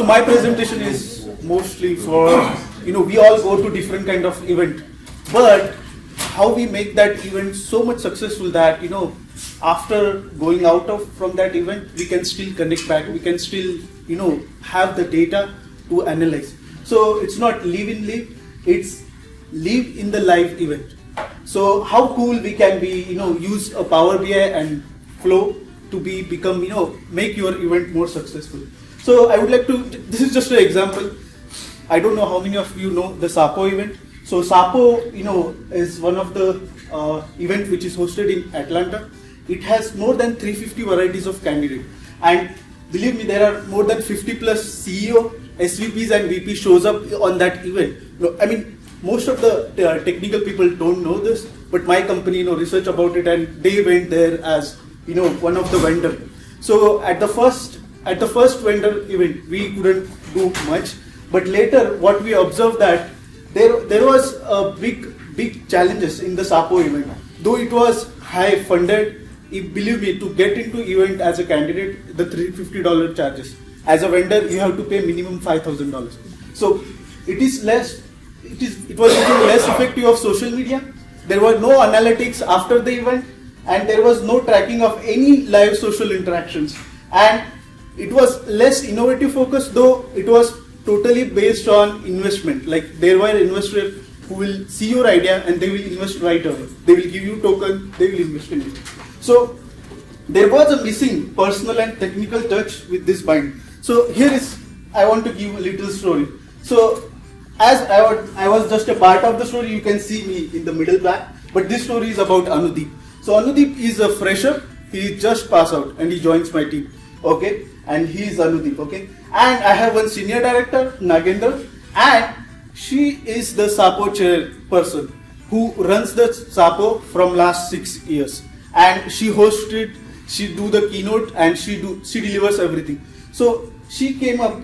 So my presentation is mostly for, we all go to different kind of event, but how we make that event so much successful that, after going out from that event, we can still connect back, we can still, have the data to analyze. So it's not live in live, it's live in the live event. So how cool we can be, use a Power BI and Flow to become, make your event more successful. So I would like to, this is just an example. I don't know how many of you know the SAPO event. So SAPO, is one of the event which is hosted in Atlanta. It has more than 350 varieties of candidates. And believe me, there are more than 50 plus CEO, SVPs and VP shows up on that event. I mean, most of the technical people don't know this, but my company, research about it, and they went there as, one of the vendor. So at the first vendor event, we couldn't do much, but later what we observed that there was a big challenges in the SAPO event. Though it was high funded, believe me, to get into event as a candidate, the $350 charges. As a vendor, you have to pay minimum $5,000. So it was little less effective of social media. There were no analytics after the event, and there was no tracking of any live social interactions. And it was less innovative focus, though it was totally based on investment. Like there were investors who will see your idea and they will invest right away. They will give you token, they will invest in it. So there was a missing personal and technical touch with this bind. So I want to give a little story. So as I was just a part of the story, you can see me in the middle back, but this story is about Anudeep. So Anudeep is a fresher, he just passed out and he joins my team, okay? And he is Anudeep, okay? And I have one senior director, Nagendra, and she is the SAPO chairperson who runs the SAPO from last 6 years. And she hosts it, she do the keynote, and she delivers everything. So she came up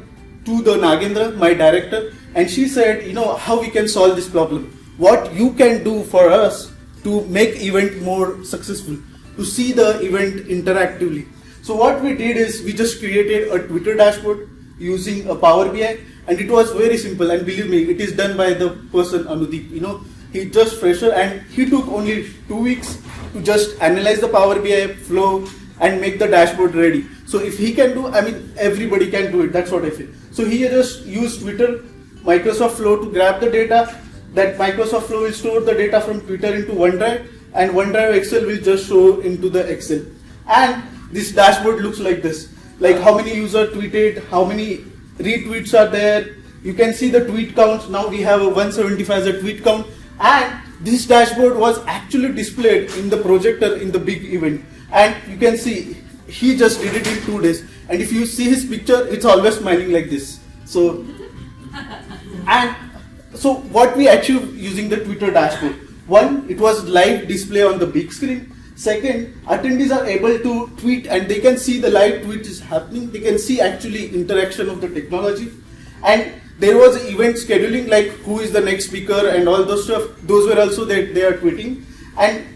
to the Nagendra, my director, and she said, how we can solve this problem. What you can do for us to make event more successful, to see the event interactively. So what we did is we just created a Twitter dashboard using a Power BI, and it was very simple. And believe me, it is done by the person Anudeep. He just fresher, and he took only 2 weeks to just analyze the Power BI flow and make the dashboard ready. So if he can do, everybody can do it. That's what I feel. So he just used Twitter, Microsoft Flow to grab the data. That Microsoft Flow will store the data from Twitter into OneDrive, and OneDrive Excel will just show into the Excel. And this dashboard looks like this. Like how many users tweeted, how many retweets are there. You can see the tweet count. Now we have a 175 as a tweet count. And this dashboard was actually displayed in the projector in the big event. And you can see he just did it in 2 days. And if you see his picture, it's always smiling like this. So what we achieved using the Twitter dashboard. One, it was live display on the big screen. Second, attendees are able to tweet and they can see the live tweet is happening. They can see actually interaction of the technology. And there was event scheduling, like who is the next speaker and all those stuff. Those were also they are tweeting. And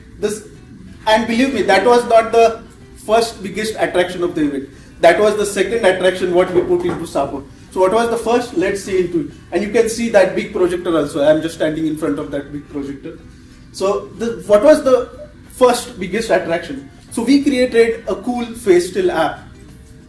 believe me, that was not the first biggest attraction of the event. That was the second attraction what we put into SAPO. So what was the first? Let's see into it. And you can see that big projector also. I'm just standing in front of that big projector. So what was the first biggest attraction? So we created a cool face still app.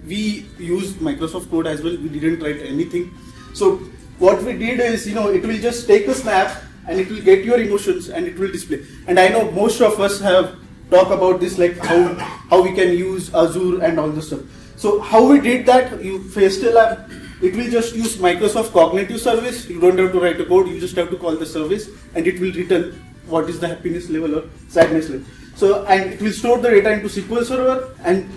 We used Microsoft code as well. We didn't write anything. So what we did is, it will just take a snap and it will get your emotions and it will display. And I know most of us have talked about this, like how we can use Azure and all this stuff. So how we did that, you face still app, it will just use Microsoft Cognitive Service. You don't have to write a code, you just have to call the service and it will return what is the happiness level or sadness level. So, and it will store the data into SQL Server, and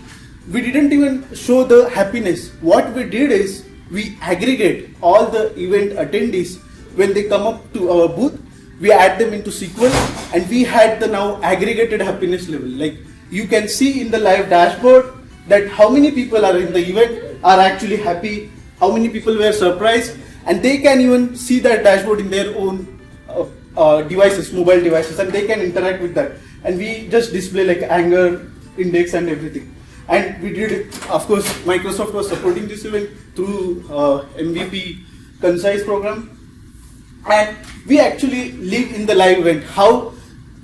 we didn't even show the happiness. What we did is we aggregate all the event attendees. When they come up to our booth, we add them into SQL and we had the now aggregated happiness level. Like you can see in the live dashboard that how many people are in the event are actually happy, how many people were surprised, and they can even see that dashboard in their own devices, mobile devices, and they can interact with that. And we just display like anger index and everything. And we did it, of course, Microsoft was supporting this event through MVP Concise program. And we actually live in the live event, how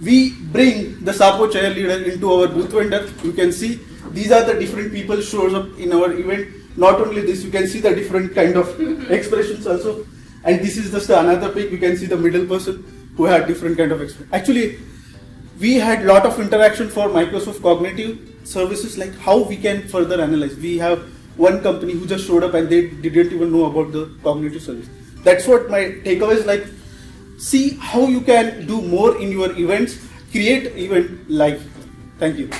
we bring the Sapo cheerleader into our booth vendor. You can see these are the different people shows up in our event. Not only this, you can see the different kind of expressions also. And this is just another pic. You can see the middle person who had different kind of expression. Actually, we had lot of interaction for Microsoft Cognitive Services, like how we can further analyze. We have one company who just showed up and they didn't even know about the cognitive service. That's what my takeaway is, like, see how you can do more in your events, create event live. Thank you.